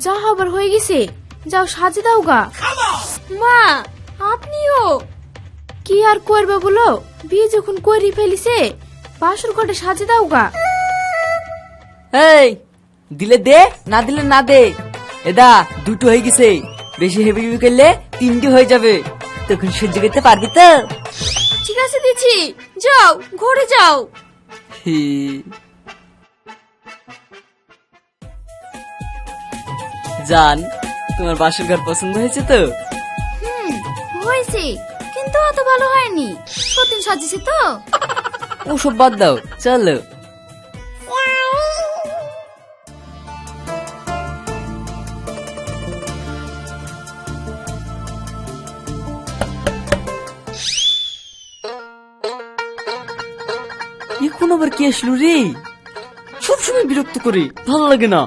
যা হবার হয়ে গেছে, যাও সাজে দাও গা। মা আপনিও কি আর করবে বলো, বিয়ে যখন করে ফেলিছে বাসর ঘটে সাজে দাও গা। এই দিলে দে, না দিলে না দে। এদা দুটো হয়ে গেছে, বেশি হেভি হেভি করলে তিনটে হয়ে যাবে, তখন সহ্য করতে পারবি তো? ঠিক আছে দিচ্ছি, যাও ঘরে যাও। জান, তোমার বাসর ঘর পছন্দ হয়েছে তো? হয়েছে, কিন্তু অত ভালো হয়নি। সতীন সাজিয়েছে তো। ওসব বাদ দাও, চলো। এখন আবার কি আসলো রে? সবসময় বিরক্ত করে, ভালো লাগে না।